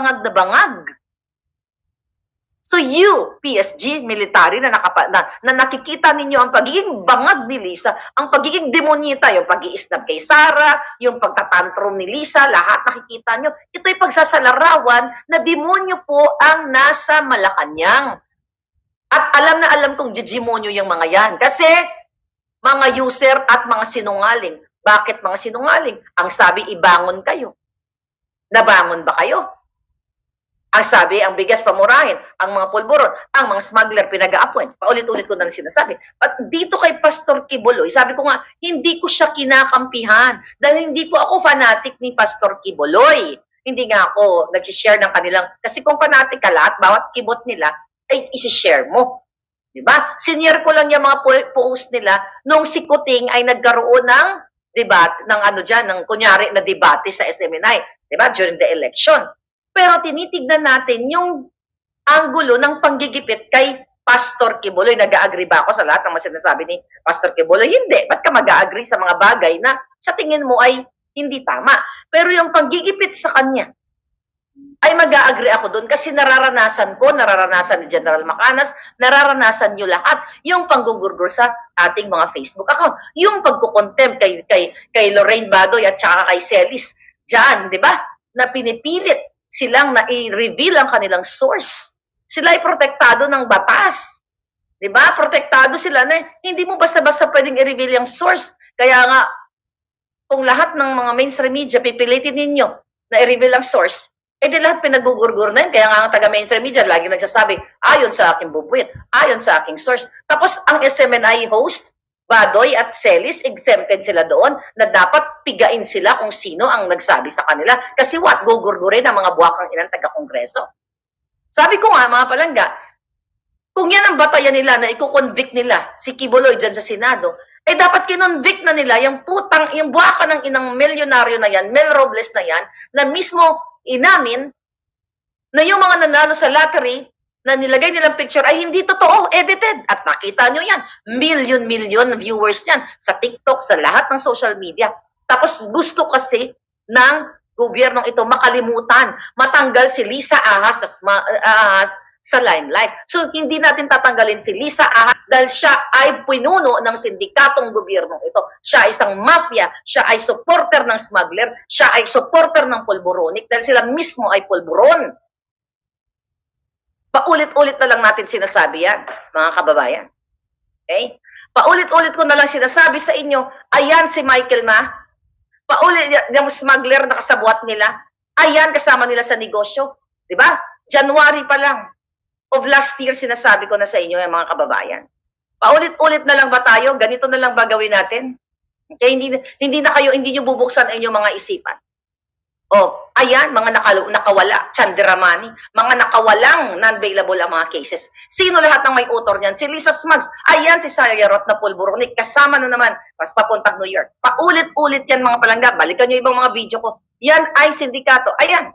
bangag na bangag. So you, PSG, military, na nakikita ninyo ang pagiging bangag ni Lisa, ang pagiging demonyita, yung pag-iisnab kay Sara, yung pagtatantrum ni Lisa, lahat nakikita nyo. Ito'y pagsasalarawan na demonyo po ang nasa Malacanang. At alam na alam kong jijimonyo yung mga yan. Kasi mga user at mga sinungaling. Bakit mga sinungaling? Ang sabi, ibangon kayo. Nabangon ba kayo? Ang sabi, ang bigas pamurahin, ang mga pulburon, ang mga smuggler pinag-a-appoint. Paulit-ulit ko na sinasabi. At dito kay Pastor Quiboloy, sabi ko nga, hindi ko siya kinakampihan dahil hindi ko ako fanatic ni Pastor Quiboloy. Hindi nga ako nag-share ng kanilang, kasi kung fanatic ka lahat, bawat kibot nila, ay isi-share mo. Diba? Senior ko lang yung mga post nila nung si Kuting ay nagkaroon ng debate, ng ano dyan, ng kunyari na debate sa SMNI, diba? During the election. Pero tinitignan natin yung anggulo ng panggigipit kay Pastor Quiboloy. Nag-agree ba ako sa lahat ng mga sinasabi ni Pastor Quiboloy? Hindi. Ba't ka mag-agree sa mga bagay na sa tingin mo ay hindi tama? Pero yung panggigipit sa kanya, ay mag-agree ako doon kasi nararanasan ko, nararanasan ni General Macanas, nararanasan nyo lahat yung panggugurgur sa ating mga Facebook account. Yung pagkukontempt kay Lorraine Badoy at saka kay Celis dyan, di ba? Na pinipilit silang na i-reveal ang kanilang source. Sila ay protektado ng batas. Diba? Protektado sila na hindi mo basta-basta pwedeng i-reveal yung source. Kaya nga, kung lahat ng mga mainstream media pipilitin ninyo na i-reveal ang source, di lahat pinagugurgur na yun. Kaya nga ang taga-mainstream media lagi nagsasabi, ayon sa aking bubuit, ayon sa aking source. Tapos ang SMNI host, Badoy at Celis, exempted sila doon na dapat pigain sila kung sino ang nagsabi sa kanila. Kasi what? Gugurgurin ang mga buwakang ilang taga-kongreso. Sabi ko nga, mga palangga, kung yan ang batayan nila na i-convict nila si Quiboloy dyan sa Senado, dapat kinonvict na nila yung buwaka ng inang milyonaryo na yan, Mel Robles na yan, na mismo inamin na yung mga nanalo sa lottery na nilagay nilang picture ay hindi totoo, edited. At nakita nyo yan, million viewers yan sa TikTok, sa lahat ng social media. Tapos gusto kasi ng gobyernong ito makalimutan, matanggal si Lisa Ahas sa limelight. So hindi natin tatanggalin si Lisa Ahas dahil siya ay pinuno ng sindikatong gobyernong ito. Siya ay isang mafia, siya ay supporter ng smuggler, siya ay supporter ng pulburonic dahil sila mismo ay pulburon. Paulit-ulit na lang natin sinasabi yan, mga kababayan. Okay? Paulit-ulit ko na lang sinasabi sa inyo, ayan si Michael Ma, paulit yung smuggler na kasabwat nila, ayan kasama nila sa negosyo. Diba? January pa lang of last year sinasabi ko na sa inyo yung mga kababayan. Paulit-ulit na lang ba tayo? Ganito na lang ba gawin natin? Okay? Hindi nyo bubuksan ang inyong mga isipan. Oh, ayan, mga nakawala, Chandiramani, mga nakawalang non-bailable ang mga cases. Sino lahat ng may author niyan? Si Lisa Smugs, ayan si Sayarot na pulburonic, kasama na naman, mas papuntang New York. Paulit-ulit yan mga palangga, balikan nyo ibang mga video ko. Yan ay sindikato, ayan.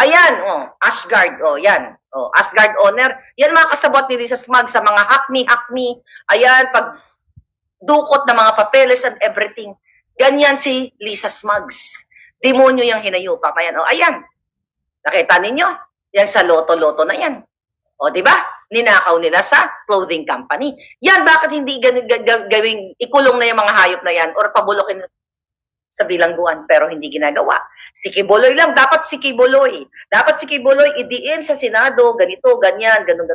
Ayan, Ashgard, yan. Ashgard owner, yan mga kasabot ni Lisa Smugs sa mga hakni, ayan, pag dukot ng mga papeles and everything. Ganyan si Lisa Smugs. Demonyo yung hinayupak na yan. Ayan. Nakita ninyo? Yan sa loto-loto na yan. Di ba? Ninakaw nila sa clothing company. Yan, bakit hindi gawing ikulong na yung mga hayop na yan or pabulokin sa bilangguan pero hindi ginagawa? Si Quiboloy lang. Dapat si Quiboloy. Idiin sa Senado, ganito, ganyan, ganun.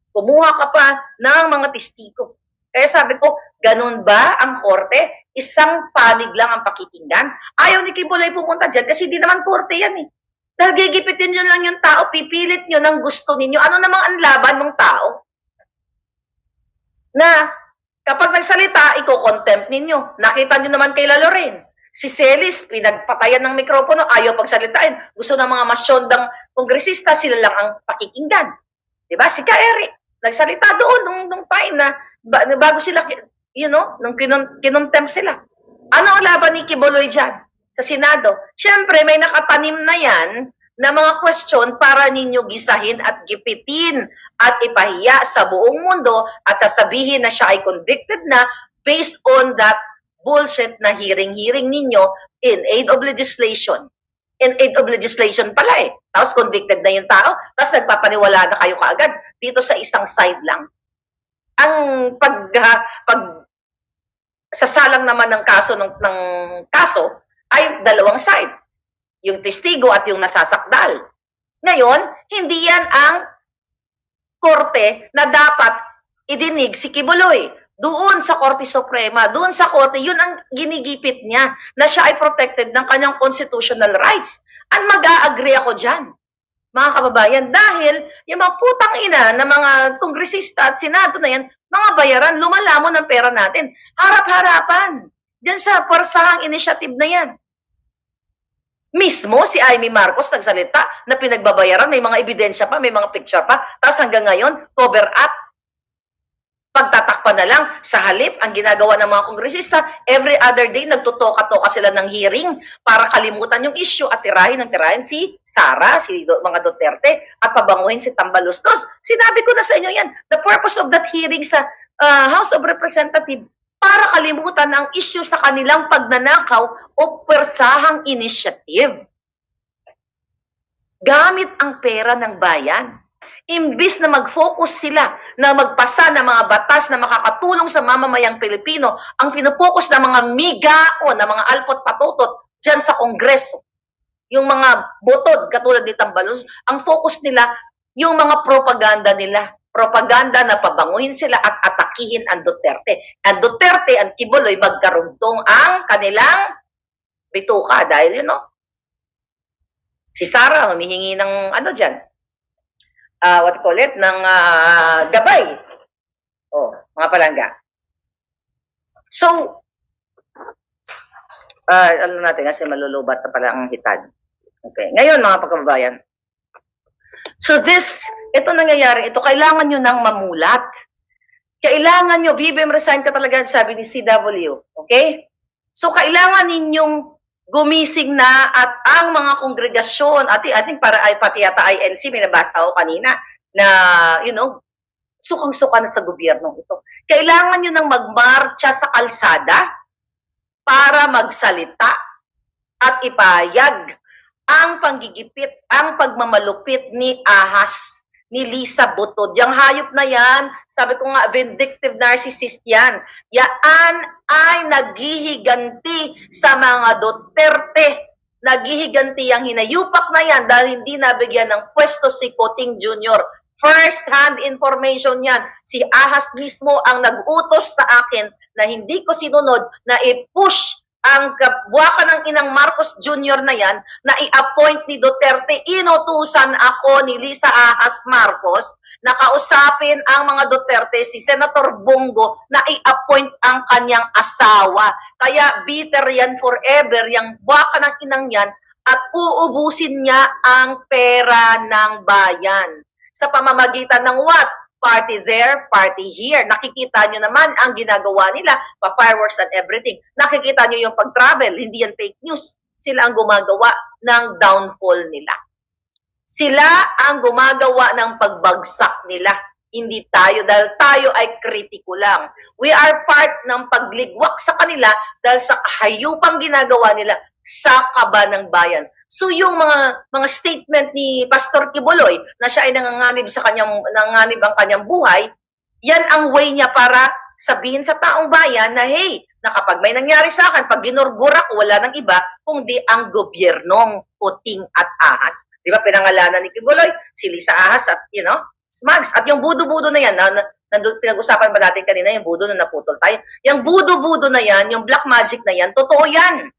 Kumuha ka pa ng mga testigo. Kaya sabi ko, ganun ba ang korte? Isang panig lang ang pakikinggan? Ayaw ni Quiboloy pumunta dyan kasi di naman korte yan eh. Dahil gigipitin nyo lang yung tao, pipilit nyo ng gusto ninyo. Ano namang ang laban ng tao? Na kapag nagsalita, iko-contempt ninyo. Nakita nyo naman kay Lorraine. Si Celis, pinagpatayan ng mikropono, ayaw pagsalitain. Gusto ng mga masyondang kongresista, sila lang ang pakikinggan. Diba? Si Ka Eric, nagsalita doon nung time na bago sila, nung kinontempt sila. Ano ang laban ni Quiboloy dyan sa Senado? Siyempre, may nakatanim na yan na mga question para ninyo gisahin at gipitin at ipahiya sa buong mundo at sasabihin na siya ay convicted na based on that bullshit na hearing ninyo in aid of legislation. in aid of legislation pala eh. Tapos convicted na yung tao, tapos nagpapaniwala na kayo kaagad dito sa isang side lang. Ang pag sasalang naman ng kaso ng kaso ay dalawang side. Yung testigo at yung nasasakdal. Ngayon, hindi yan ang korte na dapat idinig si Kibuloy. Doon sa Korte Suprema, doon sa korte, yun ang ginigipit niya na siya ay protected ng kanyang constitutional rights. Ang mag-a-agree ako dyan, mga kababayan, dahil yung mga putang ina na mga kongresista at senado na yan, mga bayaran, lumalamon ng pera natin. Harap-harapan. Diyan sa parsahang initiative na yan. Mismo si Amy Marcos nagsalita na pinagbabayaran, may mga ebidensya pa, may mga picture pa, tapos hanggang ngayon, cover up. Pagtatakpan na lang, sa halip, ang ginagawa ng mga kongresista, every other day, nagtutoka-toka sila ng hearing para kalimutan yung issue at tirahin si Sara, mga Duterte, at pabanguhin si Tambalustos. Sinabi ko na sa inyo yan, the purpose of that hearing sa House of Representatives, para kalimutan ang issue sa kanilang pagnanakaw o persahang initiative. Gamit ang pera ng bayan. Imbis na mag-focus sila na magpasa ng mga batas na makakatulong sa mamamayang Pilipino, ang pinopokus ng mga migao, na mga alpot-patutot dyan sa Kongreso. Yung mga botod, katulad ni Tambalos, ang focus nila, yung mga propaganda nila. Propaganda na pabanguhin sila at atakihin ang Duterte. Ang Duterte, ang Kibuloy, magkarugtong ang kanilang bituka. Dahil si Sara humihingi ng ng gabay. Mga palangga. So, alam natin kasi malulubat na pala ang hitad. Okay. Ngayon, mga pagkababayan. So ito nangyayari, kailangan nyo nang mamulat. Kailangan nyo, BBM resign ka talaga, sabi ni CW. Okay? So, kailangan ninyong gumising na at ang mga kongregasyon, ating pati yata INC, may nabasa ako kanina, na, sukang-suka na sa gobyernong ito. Kailangan nyo nang magmarcha sa kalsada para magsalita at ipahayag ang panggigipit, ang pagmamalupit ni Ahas, ni Lisa Butod. Yung hayop na yan, sabi ko nga, vindictive narcissist yan. Yan ay naghihiganti sa mga Duterte. Naghihiganti ang hinayupak na yan dahil hindi nabigyan ng pwesto si Coting Jr. First-hand information yan. Si Ahas mismo ang nag-utos sa akin na hindi ko sinunod na i-push ang buwaka ng inang Marcos Jr. na yan, na i-appoint ni Duterte. Inutusan ako ni Lisa Ahas Marcos na kausapin ang mga Duterte, si Senator Bongo, na i-appoint ang kanyang asawa. Kaya bitter yan forever, yung buwaka ng inang yan, at uubusin niya ang pera ng bayan. Sa pamamagitan ng what? Party there, party here. Nakikita nyo naman ang ginagawa nila, pa-fireworks and everything. Nakikita nyo yung pag-travel, hindi yan fake news. Sila ang gumagawa ng downfall nila. Sila ang gumagawa ng pagbagsak nila. Hindi tayo, dahil tayo ay kritiko lang. We are part ng pagligwak sa kanila dahil sa kahayupang ginagawa nila sa kaba ng bayan. So yung mga statement ni Pastor Kibuloy na siya ay nanganganib ang kanyang buhay, yan ang way niya para sabihin sa taong bayan na hey, na kapag may nangyari sa akin, pag ginurgura ko, wala nang iba kundi ang gobyernong Puting at Ahas. Di ba pinangalanan ni Kibuloy, si Lisa Ahas at Smugs. At yung budo-budo na yan, pinag-usapan ba natin kanina, yung budo na naputol tayo. Yung budo-budo na yan, yung black magic na yan, totoo yan.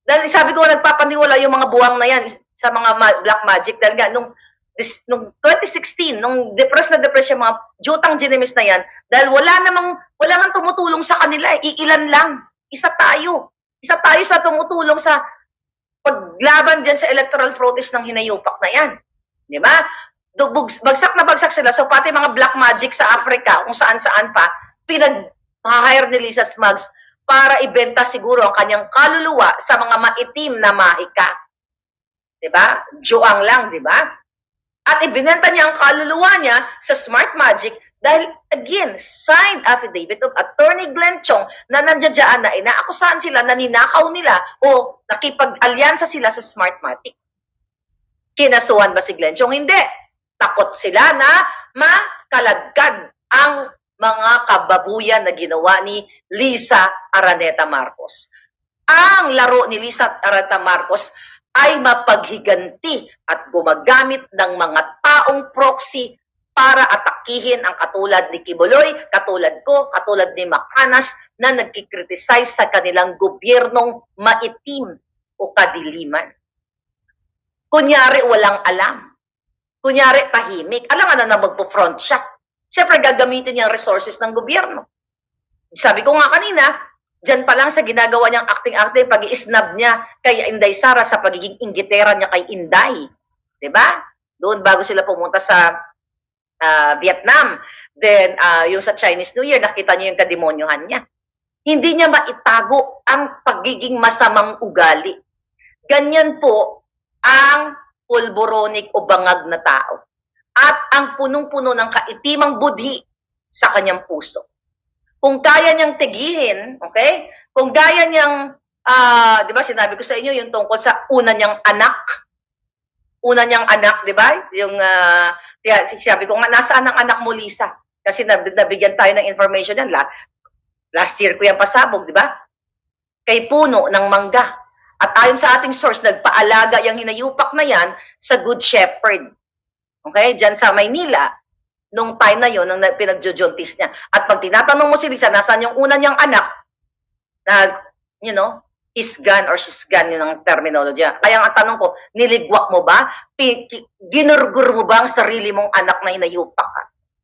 Dahil sabi ko, nagpapaniwala yung mga buwang na yan sa mga black magic. Dahil nga, nung 2016, nung depressed yung mga jutang ginemis na yan, dahil wala nang tumutulong sa kanila. Iilan lang. Isa tayo sa tumutulong sa paglaban dyan sa electoral protest ng hinayupak na yan. Di ba? Bagsak na bagsak sila. So, pati mga black magic sa Africa, kung saan-saan pa, pinag-hire ni Lisa Smugs para ibenta siguro ang kanyang kaluluwa sa mga maitim na mahika. Diba? Juang lang, diba? At ibinenta niya ang kaluluwa niya sa smart magic Dahil, again, signed affidavit of Attorney Glenn Chong na nandiyan na inaakusahan sila na ninakaw nila o nakipag-alyansa sila sa Smartmatic. Kinasuhan ba si Glenn Chong? Hindi. Takot sila na makaladkad ang mga kababuyan na ginawa ni Lisa Araneta Marcos. Ang laro ni Lisa Araneta Marcos ay mapaghiganti at gumagamit ng mga taong proxy para atakihin ang katulad ni Kibuloy, katulad ko, katulad ni Macanas na nagkikriticize sa kanilang gobyernong maitim o kadiliman. Kunyari walang alam. Kunyari tahimik. Alam nga na magpo-front siya. Siyempre gagamitin niya ang resources ng gobyerno. Sabi ko nga kanina, dyan pa lang sa ginagawa niyang acting-acting, pag-i-snub niya kay Inday Sara sa pagiging inggitera niya kay Inday. Diba? Doon bago sila pumunta sa Vietnam. Then, yung sa Chinese New Year, nakita niyo yung kademonyohan niya. Hindi niya maitago ang pagiging masamang ugali. Ganyan po ang pulboronic o bangag na tao. At ang punong-puno ng kaitimang budhi sa kanyang puso. Kung kaya niyang tigihin, okay? Kung kaya niyang, di ba sinabi ko sa inyo yung tungkol sa una niyang anak. Una niyang anak, di ba? Yung, sabi ko nga, nasaan ang anak mo, Lisa? Kasi nabigyan tayo ng information yan. Last year ko yan pasabog, di ba? Kay puno ng mangga. At ayon sa ating source, nagpaalaga yung hinayupak na yan sa Good Shepherd. Okay? Diyan sa Maynila, nung time na yun, nung pinagjojontis niya. At pag tinatanong mo si Lisa, nasaan yung una niyang anak, na, you know, his gun or she's gun, yun ang terminology. Kaya ang tanong ko, niligwak mo ba? Ginurgur mo ba ang sarili mong anak na hinayupak ka?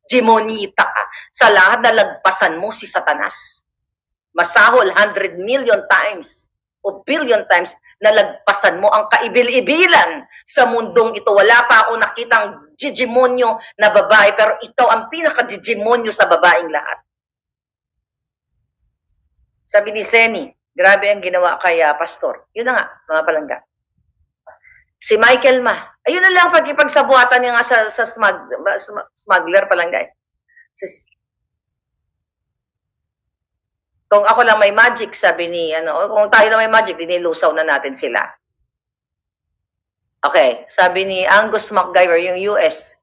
Jimonita ka sa lahat na lagpasan mo si Satanas. Masahol 100 million times o billion times na lagpasan mo ang kaibil-ibilan sa mundong ito. Wala pa ako nakitang jijimonyo na babae, pero ito ang pinaka-jijimonyo sa babaeng lahat. Sabi ni Seni, grabe ang ginawa kay Pastor. Yun na nga, mga palangga. Si Michael Ma, ayun na lang pagkipagsabuatan niya nga sa smuggler palangga. Kung ako lang may magic, sabi ni, kung tayo lang may magic, dinilusaw na natin sila. Okay, sabi ni Angus MacGyver, yung US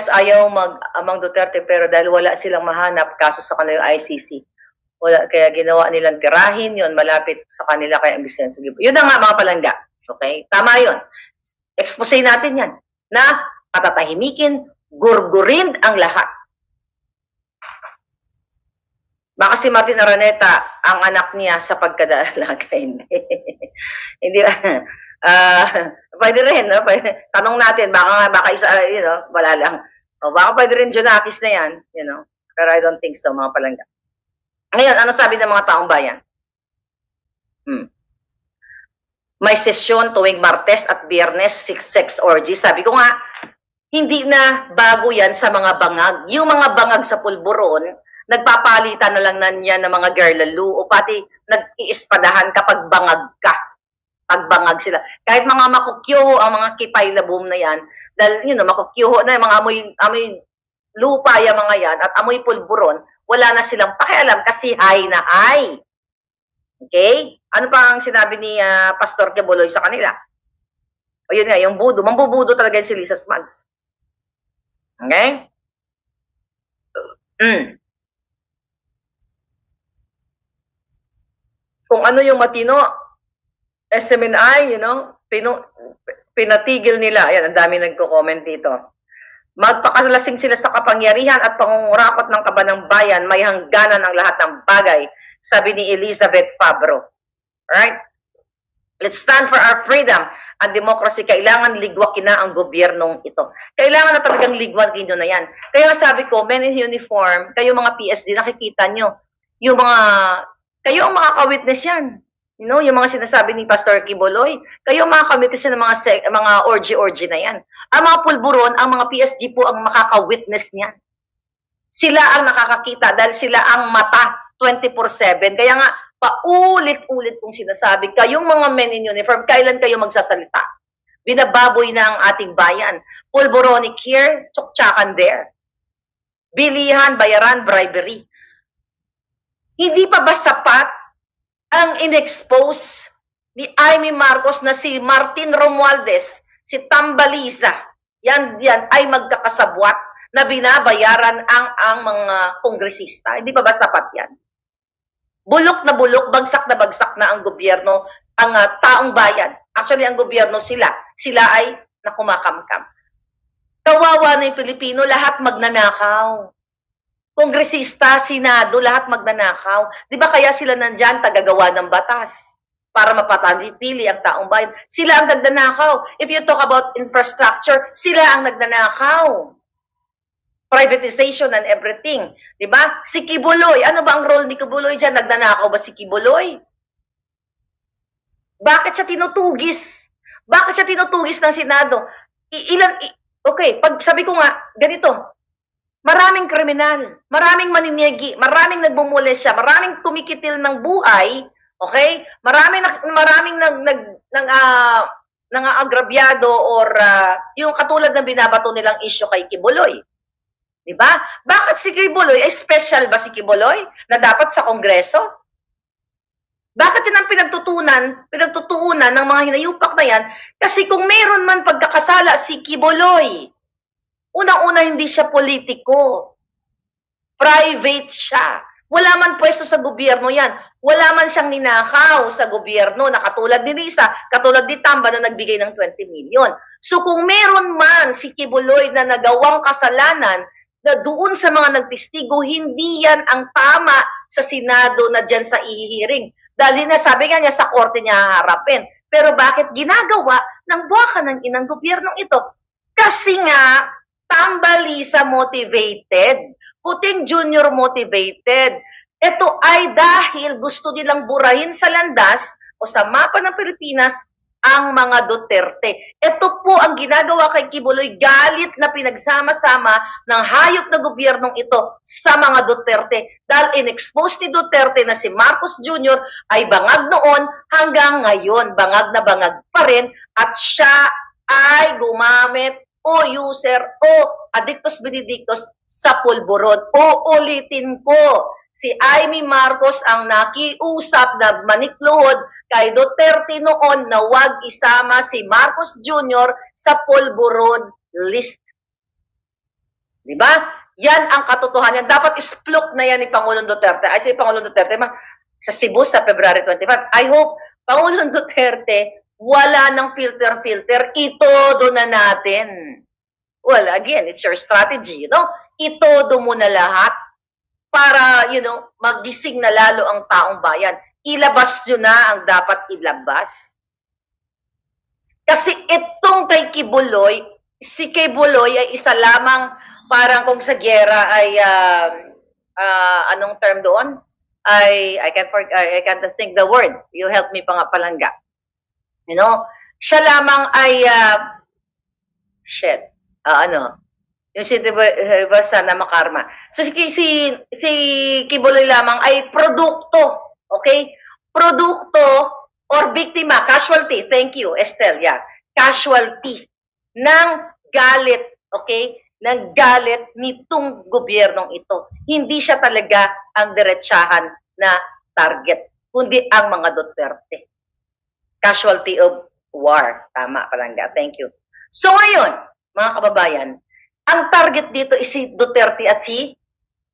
ayaw amang Duterte, pero dahil wala silang mahanap kaso sa kanila yung ICC. Wala, kaya ginawa nilang tirahin yun, malapit sa kanila kaya imbis yan. Yun na nga mga palangga. Okay? Tama yun. Expose natin yan na patatahimikin, gurgurin ang lahat. Baka si Martin Araneta, ang anak niya sa pagkadalaga. Hindi. Hindi ba? Pwede rin. No? Tanong natin, baka isa, wala lang. O, baka pwede rin Junakis na yan. Pero I don't think so, mga palangga. Ngayon, ano sabi ng mga taong bayan? May sesyon tuwing Martes at Biyernes, sex orgy. Sabi ko nga, hindi na bago yan sa mga bangag. Yung mga bangag sa pulburon, nagpapalitan na lang yan ng mga girlaloo o pati nag-iispadahan kapag bangag ka. Pag bangag sila. Kahit mga makukyoho, ang mga kipay labum na yan, dahil makukyoho na yung mga amoy lupa yung mga yan at amoy pulburon, wala na silang pakialam kasi high na high. Okay? Ano pa ang sinabi ni Pastor Kibuloy sa kanila? O yun nga, yung budo. Mambubudo talaga si Lisa Smugs. Okay? Kung ano yung matino, SMNI, pinatigil nila. Ayan, ang dami nagko-comment dito. Magpakalasing sila sa kapangyarihan at pangungurakot ng kaban ng bayan, may hangganan ang lahat ng bagay, sabi ni Elizabeth Fabro. Alright? Let's stand for our freedom and democracy. Kailangan ligwakin na ang gobyernong ito. Kailangan na talagang ligwakin nyo na yan. Kaya sabi ko, men in uniform, kayo mga PSD, nakikita nyo, kayo ang makaka-witness yan. Yung mga sinasabi ni Pastor Kibuloy, kayo makaka-witness yan ng mga orgy-orgy na yan. Ang mga pulburon, ang mga PSG po ang makaka-witness niyan. Sila ang nakakakita dahil sila ang mata 24/7. Kaya nga, paulit-ulit kong sinasabi, kayong mga men in uniform, kailan kayo magsasalita? Binababoy na ang ating bayan. Pulboronic here, tsuktsakan there. Bilihan, bayaran, bribery. Hindi pa ba sapat ang inexpose ni Amy Marcos na si Martin Romualdez, si Tambaliza, yan ay magkakasabwat na binabayaran ang mga kongresista? Hindi pa ba sapat yan? Bulok na bulok, bagsak na ang gobyerno, ang taong bayan. Actually, ang gobyerno sila ay nakumakamkam. Kawawa na yung Pilipino, lahat magnanakaw. Kongresista, Senado, lahat magnanakaw. Di ba kaya sila nandyan, tagagawa ng batas para mapatagitili ang taong bayan? Sila ang nagnanakaw. If you talk about infrastructure, sila ang nagnanakaw. Privatization and everything. Di ba? Si Kibuloy, ano ba ang role ni Kibuloy dyan? Nagnanakaw ba si Kibuloy? Bakit siya tinutugis? Bakit siya tinutugis ng Senado? Okay, pag sabi ko nga, ganito, maraming kriminal, maraming maninegi, maraming nagmumulesya, maraming kumikitil ng buhay, okay? Maraming nang-aagrabyado or yung katulad ng binabato nilang issue kay Kibuloy. Di ba? Bakit si Kibuloy? Ay special ba si Kibuloy na dapat sa Kongreso? Bakit yun ang pinagtutuunan ng mga hinayupak na yan? Kasi kung meron man pagkakasala si Kibuloy, unang-una, hindi siya politiko. Private siya. Wala man pwesto sa gobyerno yan. Wala man siyang ninakaw sa gobyerno na katulad ni Risa, katulad ni Tamba na nagbigay ng 20 million. So kung meron man si Kibuloy na nagawang kasalanan na doon sa mga nagtistigo, hindi yan ang tama sa Senado na dyan sa ihihiring. Dahil nasabi nga niya sa korte niya haharapin. Pero bakit ginagawa ng buwaka ng inang gobyernong ito? Kasi nga, Tambaliza motivated. Puting Junior motivated. Ito ay dahil gusto nilang burahin sa landas o sa mapa ng Pilipinas ang mga Duterte. Ito po ang ginagawa kay Kibuloy, galit na pinagsama-sama ng hayop na gobyernong ito sa mga Duterte. Dahil in-expose ni Duterte na si Marcos Jr. ay bangag noon hanggang ngayon. Bangag na bangag pa rin at siya ay gumamit o user o adictus benedictus sa pulburon. O ulitin ko, si Amy Marcos ang nakiusap na manikluhod kay Duterte noon na wag isama si Marcos Jr. sa pulburon list. Di ba? Yan ang katotohanan. Dapat isplok na yan ni Pangulong Duterte. Ay, si Pangulong Duterte sa Cebu sa February 25. I hope Pangulong Duterte wala ng filter-filter, itodo na natin. Well, again, it's your strategy, Itodo mo na lahat para, magising na lalo ang taong bayan. Ilabas nyo na ang dapat ilabas. Kasi itong kay Kibuloy, si Kibuloy ay isa lamang parang kung sa gyera ay, anong term doon? I can't think the word. You help me palangga. Siya lamang ay, yung si Basa na makarma. So, si Kibuloy lamang ay produkto, okay? Produkto or biktima, casualty, thank you, Estelle, yeah. Casualty ng galit, okay? Ng galit nitong gobyernong ito. Hindi siya talaga ang diretsahan na target, kundi ang mga Duterte. Casualty of war. Tama, palangga. Thank you. So ngayon, mga kababayan, ang target dito is si Duterte at si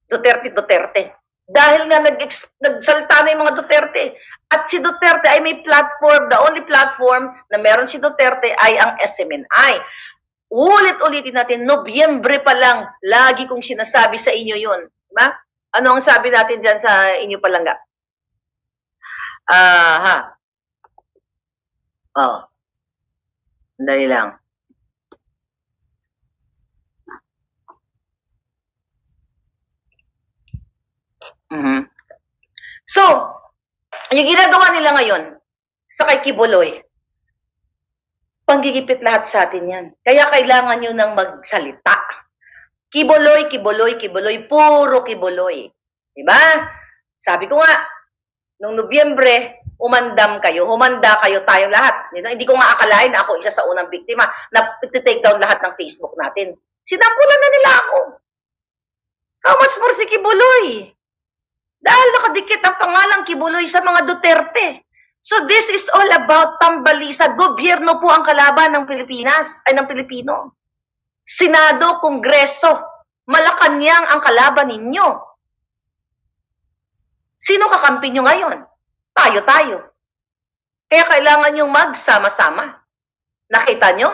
Duterte. Dahil nga nagsalita na yung mga Duterte. At si Duterte ay may platform, the only platform na meron si Duterte ay ang SMNI. Ulit-ulitin natin, Nobyembre pa lang, lagi kong sinasabi sa inyo yun. Diba? Ano ang sabi natin dyan sa inyo palangga? Dali lang. So, yung ginagawa nila ngayon sa kay Kibuloy, panggigipit lahat sa atin yan. Kaya kailangan nyo nang magsalita. Kibuloy, Kibuloy, Kibuloy, puro Kibuloy. Diba? Sabi ko nga, nung Nobyembre, umandam kayo, humanda kayo, tayong lahat. Hindi ko nga akalain na ako isa sa unang biktima na take down lahat ng Facebook natin. Sinampulan na nila ako. How much more si Kibuloy? Dahil nakadikit ang pangalang Kibuloy sa mga Duterte. So this is all about tambalisa. Gobyerno po ang kalaban ng Pilipinas, ay ng Pilipino. Senado, Kongreso, Malacanang ang kalaban ninyo. Sino kakampi nyo ngayon? Tayo. Kaya kailangan nyo magsama-sama. Nakita nyo?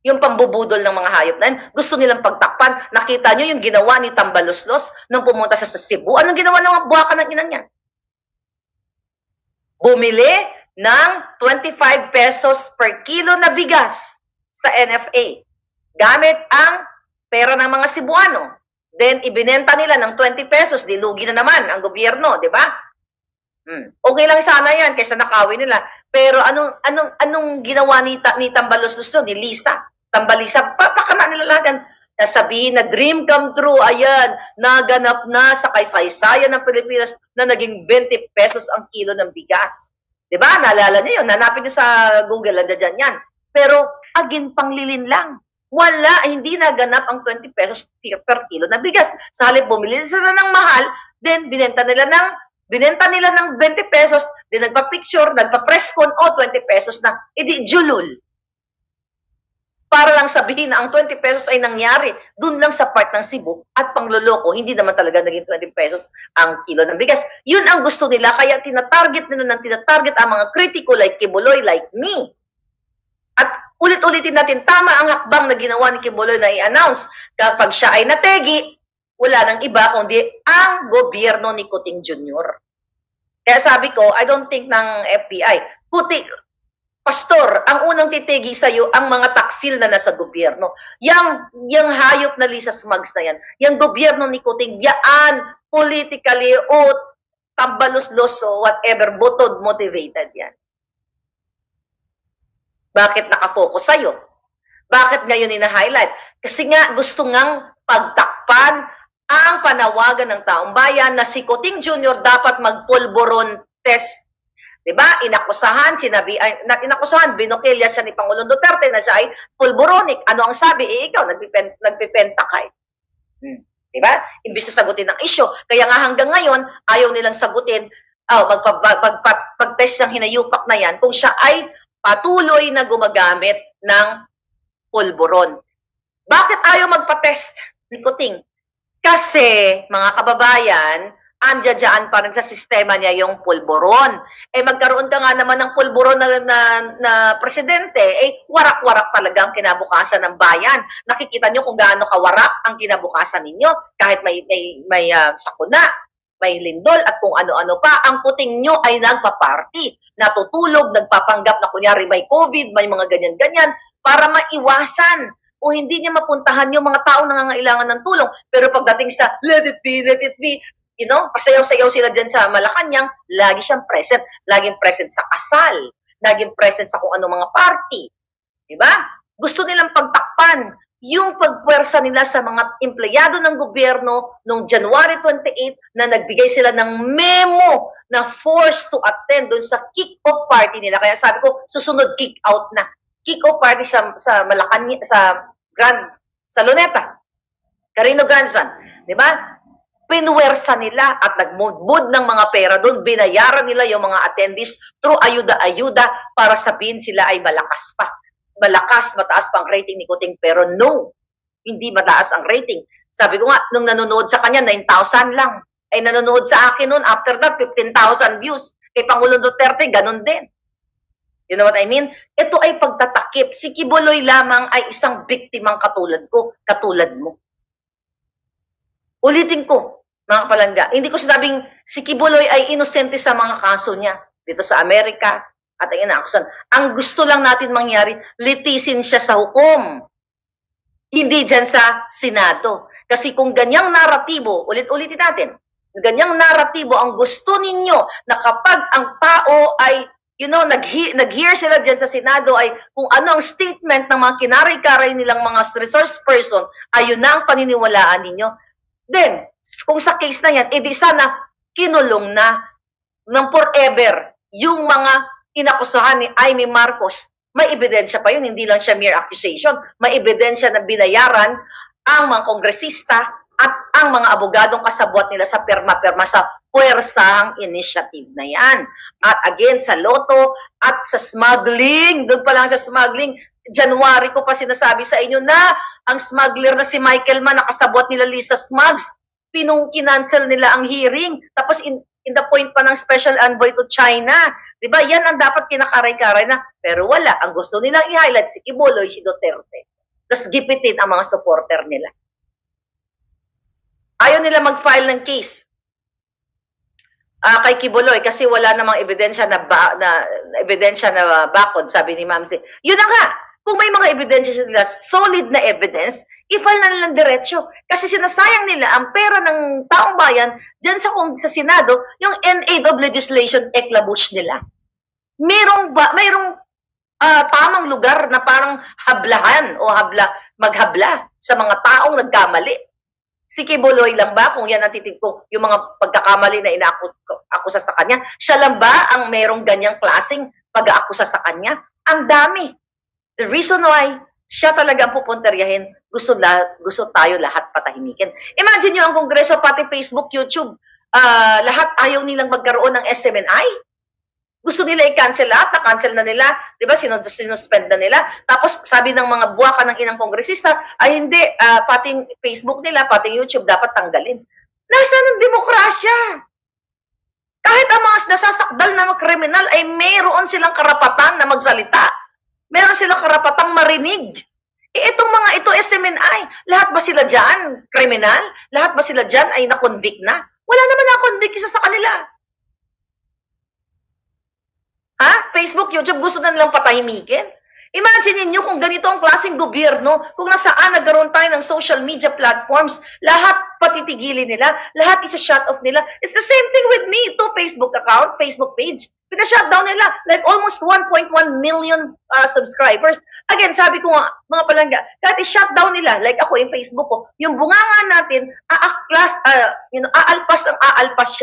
Yung pambubudol ng mga hayop na yun, gusto nilang pagtakpan. Nakita nyo yung ginawa ni Tambaloslos nung pumunta siya sa Cebu. Anong ginawa ng mga buwaka ng inang yan? Bumili ng 25 pesos per kilo na bigas sa NFA. Gamit ang pera ng mga Cebuano. Then, ibinenta nila ng 20 pesos. Dilugi na naman ang gobyerno, di ba? Okay lang sana yan kaysa nakawin nila. Pero anong ginawa ni Tambaloslos ni Lisa? Tambalisa, pakana nila lahat yan. Sabihin na dream come true, ayan, naganap na sa kaysaysayan ng Pilipinas na naging 20 pesos ang kilo ng bigas. Diba? Naalala niyo yun. Hanapin niyo sa Google, nandiyan yan. Pero, agin panglilin lang. Wala, hindi naganap ang 20 pesos per kilo na bigas. Sa halip, bumili sila ng mahal, then binenta nila ng 20 pesos, then nagpa-picture, nagpa-press con, 20 pesos na. Edi, julul. Para lang sabihin na ang 20 pesos ay nangyari dun lang sa part ng Cebu at pangloloko, hindi naman talaga naging 20 pesos ang kilo ng bigas. Yun ang gusto nila, kaya tinatarget ang mga kritiko like Kibuloy, like me. At ulit-ulitin natin, tama ang hakbang na ginawa ni Kibuloy na i-announce kapag siya ay nategi, wala nang iba kundi ang gobyerno ni Kuting Jr. Kaya sabi ko, I don't think ng FBI, Pastor, ang unang titigi sa'yo, ang mga taksil na nasa gobyerno. Yang hayop na Lisa Smugs na yan, yung gobyerno ni Kuting, yaan, politically o tambalos-los o whatever, butod motivated yan. Bakit nakafocus sa'yo? Bakit ngayon ina-highlight? Kasi nga gusto ngang pagtakpan ang panawagan ng taong bayan na si Kuting Jr. dapat magpulburon test. Diba? Inakusahan, binokilya siya ni Pangulong Duterte na siya ay pulboronic. Ano ang sabi? Ikaw, nagpipenta ka. Diba? Imbis na sagutin ang issue. Kaya nga hanggang ngayon, ayaw nilang sagutin, pag-test ng hinayupak na yan, kung siya ay patuloy na gumagamit ng pulburon. Bakit ayaw magpa-test ni Kuting? Kasi, mga kababayan, andyan pa rin sa sistema niya yung pulburon. Magkaroon ka nga naman ng pulburon na presidente, warak-warak talaga ang kinabukasan ng bayan. Nakikita nyo kung gaano kawarak ang kinabukasan ninyo. Kahit may sakuna, may lindol, at kung ano-ano pa, ang Kuting nyo ay nagpa-party. Natutulog, nagpapanggap na kunyari may COVID, may mga ganyan-ganyan, para maiwasan o hindi niya mapuntahan yung mga taong nangangailangan ng tulong. Pero pagdating sa let it be, pasayaw-sayaw sila dyan sa Malacanang, lagi siyang present. Laging present sa kasal. Laging present sa kung ano mga party. Diba? Gusto nilang pagtakpan yung pagpwersa nila sa mga empleyado ng gobyerno noong January 28 na nagbigay sila ng memo na forced to attend doon sa kick-off party nila. Kaya sabi ko, susunod kick-out na. Kick-off party sa Malacanang, sa Luneta. Carino Grandstand. Diba? Pinwersa nila at nagmudmud ng mga pera doon, binayaran nila yung mga attendees through ayuda-ayuda para sabihin sila ay malakas pa. Mataas pang rating ni Kuting, pero no, hindi mataas ang rating. Sabi ko nga, nung nanonood sa kanya, 9,000 lang. Ay nanonood sa akin noon, after that, 15,000 views. Kay Pangulong Duterte, ganun din. You know what I mean? Ito ay pagtatakip. Si Kibuloy lamang ay isang biktimang katulad ko, katulad mo. Ulitin ko, mga kapalangga, hindi ko sinabing si Kibuloy ay inosente sa mga kaso niya dito sa Amerika at ang inaakusan. Ang gusto lang natin mangyari, litisin siya sa hukom. Hindi dyan sa Senado. Kasi kung ganyang naratibo, ulit-ulitin natin, ganyang naratibo ang gusto ninyo na kapag ang tao ay nag-hear sila dyan sa Senado ay kung ano ang statement ng mga kinari-karay nilang mga resource person, ayun na ang paniniwalaan ninyo. Then, kung sa case na yan, edi sana kinulong na ng forever yung mga inakusahan ni Amy Marcos, may ebidensya pa yun, hindi lang siya mere accusation, may ebidensya na binayaran ang mga kongresista at ang mga abogadong kasabwat nila sa perma-perma sa puwersahang initiative na yan. At again, sa loto at sa smuggling, doon pa lang sa smuggling, January ko pa sinasabi sa inyo na ang smuggler na si Michael Mann, nakasabwat nila Lisa Smugs, kinancel nila ang hearing. Tapos in the point pa ng special envoy to China. Diba? Yan ang dapat kinakaray-karay na. Pero wala. Ang gusto nilang i-highlight si Kibuloy, si Duterte. Tapos gipitin ang mga supporter nila. Ayaw nila mag-file ng case kay Kibuloy kasi wala namang ebidensya na bakod, sabi ni Ma'am Z. Yun na nga. Kung may mga ebidensya nila, solid na evidence, i-file na nilang diretsyo. Kasi sinasayang nila ang pera ng taong bayan dyan sa Senado, yung NAID of legislation, eklabush nila. Mayroong tamang lugar na parang hablahan o maghabla sa mga taong nagkamali. Si Kibuloy lang ba, kung yan ang titig ko, yung mga pagkakamali na inaakusa sa kanya, siya lang ba ang merong ganyang klaseng pag-aakusa sa kanya? Ang dami. The reason why siya talaga ang pupunteryahin, gusto tayo lahat patahimikin. Imagine nyo ang Kongreso, pati Facebook, YouTube, lahat ayaw nilang magkaroon ng SMNI. Gusto nila i-cancel lahat, na-cancel na nila, di ba, sinuspend na nila. Tapos sabi ng mga buwaka ng inang kongresista, ay hindi, pating Facebook nila, pating YouTube, dapat tanggalin. Nasaan ang demokrasya? Kahit ang mga nasasakdal na mga kriminal ay mayroon silang karapatan na magsalita. Meron silang karapatang marinig. Itong mga ito, SMNI, lahat ba sila dyan kriminal? Lahat ba sila dyan ay na-convict na? Wala naman na-convict isa sa kanila. Facebook, YouTube, gusto na nilang patahimikin? Imagine niyo kung ganito ang klaseng gobyerno, kung nasaan nagkaroon tayo ng social media platforms, lahat patitigilin nila, lahat isa-shut off nila. It's the same thing with me, ito Facebook account, Facebook page. Pina-shutdown nila, like almost 1.1 million subscribers. Again, sabi ko nga, mga palangga, kahit i-shutdown nila, like ako yung Facebook ko, yung bunganga natin, aalpas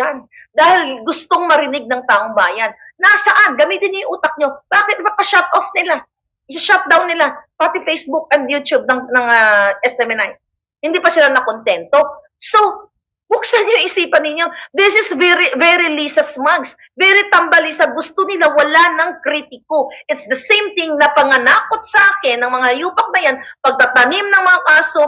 yan. Dahil gustong marinig ng taong bayan. Nasaan? Gamitin niyo yung utak nyo. Bakit pa-shut off nila? I-shutdown nila, pati Facebook and YouTube ng SMNI. Hindi pa sila nakontento. So, buksan niyo isipan ninyo. This is very, very Lisa Smugs. Very tambalisa. Gusto nila wala ng kritiko. It's the same thing na panganakot sa akin ng mga yupak na yan, pagtatanim ng mga kaso,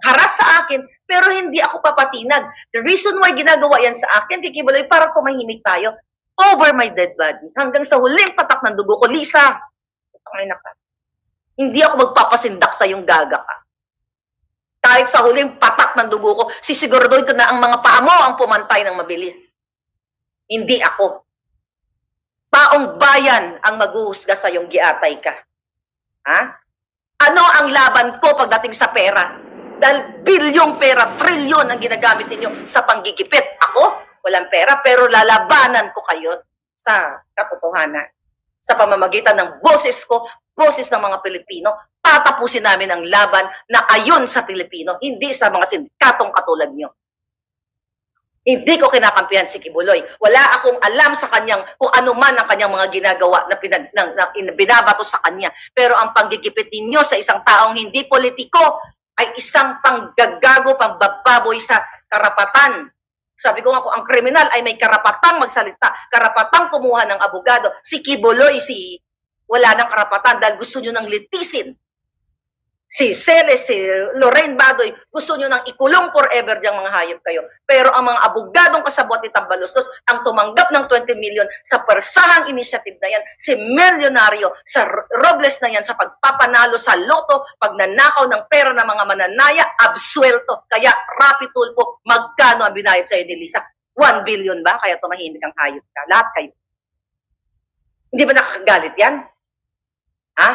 haras sa akin, pero hindi ako papatinag. The reason why ginagawa yan sa akin, Kikibuloy, para tumahimik tayo. Over my dead body. Hanggang sa huling patak ng dugo ko, Lisa, hindi ako magpapasindak sa yung gaga ka. Kahit sa huling patak ng dugo ko, sisiguraduhin ko na ang mga paa mo ang pumantay ng mabilis. Hindi ako. Taong bayan ang maghuhusga sa yung giatay ka. Ano ang laban ko pagdating sa pera? Dahil bilyong pera, trilyon ang ginagamit ninyo sa panggigipit. Ako? Walang pera, pero lalabanan ko kayo sa katotohanan. Sa pamamagitan ng boses ko, boses ng mga Pilipino, tatapusin namin ang laban na ayon sa Pilipino, hindi sa mga sindikatong katulad nyo. Hindi ko kinakampihan si Kibuloy. Wala akong alam sa kanyang kung ano man ang kanyang mga ginagawa na binabato sa kanya. Pero ang panggigipit ninyo sa isang taong hindi politiko ay isang panggagago, pangbababoy sa karapatan. Sabi ko nga, kung ang kriminal ay may karapatang magsalita, karapatang kumuha ng abogado, si Kibuloy, wala ng karapatan dahil gusto nyo nang litisin. Si Celes, si Lorraine Badoy, gusto nyo nang ikulong forever diyang mga hayop kayo. Pero ang mga abogadong kasabot ni Tambalostos ang tumanggap ng 20 million sa persahang initiative na yan, si milyonaryo sa Robles na yan sa pagpapanalo sa loto, pagnanakaw ng pera ng mga mananaya, absuelto. Kaya Rapi Tulfo, magkano ang binayad sa'yo ni Lisa? 1 billion ba? Kaya tumahimik ang hayop ka. Lahat kayo. Hindi ba nakakagalit yan?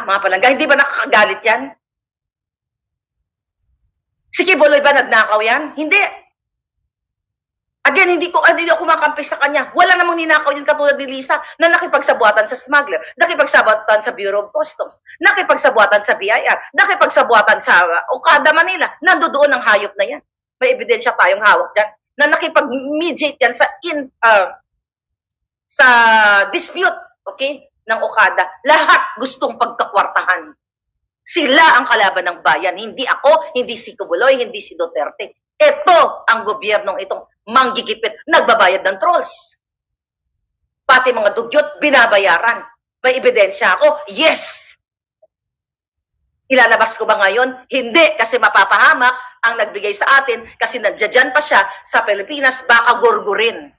Mga palangga, hindi ba nakakagalit yan? Si Kibuloy ba nagnakaw yan? Hindi. Again, hindi ako makampi sa kanya. Wala namang ninakaw yun katulad ni Lisa na nakipagsabuatan sa smuggler, nakipagsabuatan sa Bureau of Customs, nakipagsabuatan sa BIR, nakipagsabuatan sa Okada, Manila. Nandoon ang hayop na yan. May ebidensya tayong hawak dyan na nakipag-mediate yan sa sa dispute, okay, ng Okada, lahat gustong pagkakwartahan. Sila ang kalaban ng bayan, hindi ako, hindi si Kubuloy, hindi si Duterte. Ito ang gobyernong itong manggigipit, nagbabayad ng trolls. Pati mga dugyot, binabayaran. May ebidensya ako? Yes! Ilalabas ko ba ngayon? Hindi, kasi mapapahamak ang nagbigay sa atin kasi nandiyan pa siya sa Pilipinas, baka gurgurin.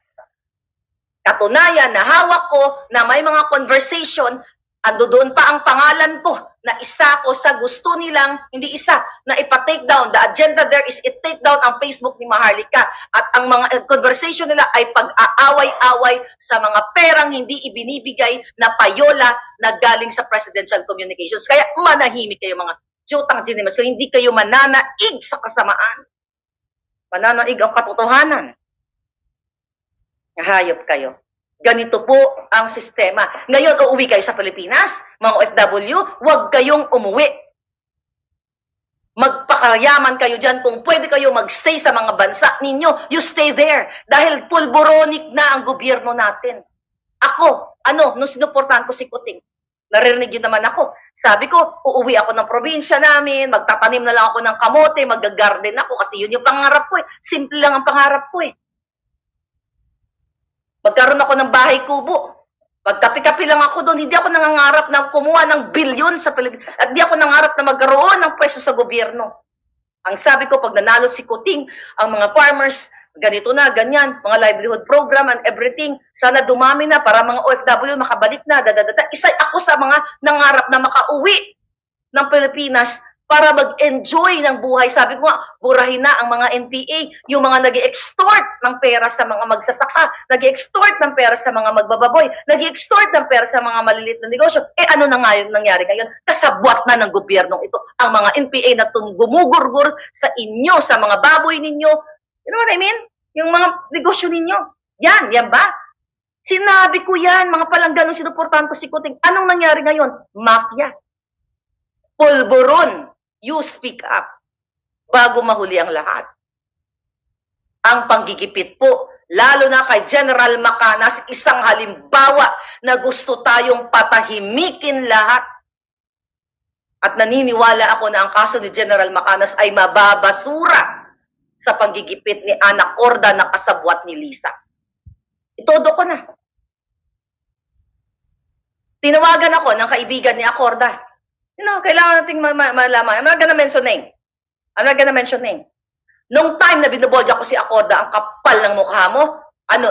Katunayan na hawak ko na may mga conversation, ando doon pa ang pangalan ko na isa ko sa gusto nilang, hindi isa, na ipa-take down. The agenda there is i-take down ang Facebook ni Maharlika. At ang mga conversation nila ay pag-aaway-away sa mga perang hindi ibinibigay na payola na galing sa presidential communications. Kaya manahimik kayo mga jutang ginimas. So, hindi kayo mananaig sa kasamaan. Mananaig ang katotohanan. Hayop kayo. Ganito po ang sistema. Ngayon, uuwi kayo sa Pilipinas, mga OFW, huwag kayong umuwi. Magpakayaman kayo dyan. Kung pwede kayo magstay sa mga bansa ninyo, you stay there. Dahil pulboronic na ang gobyerno natin. Ako, nung sinuportahan ko si Kuting, naririnig yun naman ako. Sabi ko, uuwi ako ng probinsya namin, magtatanim na lang ako ng kamote, mag-garden ako, kasi yun yung pangarap ko eh. Simple lang ang pangarap ko eh. Magkaroon ako ng bahay kubo. Pagkapi-kapi lang ako doon, hindi ako nangangarap na kumuha ng bilyon sa Pilipinas. At di ako nangangarap na magkaroon ng pwesto sa gobyerno. Ang sabi ko, pag nanalo si Kuting, ang mga farmers, ganito na, ganyan, mga livelihood program and everything, sana dumami na para mga OFW makabalik na, Isa ako sa mga nangarap na makauwi ng Pilipinas para mag-enjoy ng buhay. Sabi ko nga, burahin na ang mga NPA, yung mga nag-extort ng pera sa mga magsasaka, nag-extort ng pera sa mga magbababoy, nag-extort ng pera sa mga maliliit na negosyo. Ano na nga nangyari ngayon? Kasabwat na ng gobyernong ito ang mga NPA na gumugurgur sa inyo, sa mga baboy ninyo. You know what I mean? Yung mga negosyo ninyo. Yan ba? Sinabi ko yan, mga palanggan nung sinuportahan ko si Kuting. Anong nangyari ngayon? Mafia. Pulburon. You speak up bago mahuli ang lahat. Ang panggigipit po, lalo na kay General Macanas, isang halimbawa na gusto tayong patahimikin lahat. At naniniwala ako na ang kaso ni General Macanas ay mababasura sa panggigipit ni Ana Corda na kasabwat ni Lisa. Itodo ko na. Tinawagan ako ng kaibigan ni Acorda. Kailangan nating malaman. I'm not gonna mention name. Nung time na binobolya ko si Acorda, ang kapal ng mukha mo,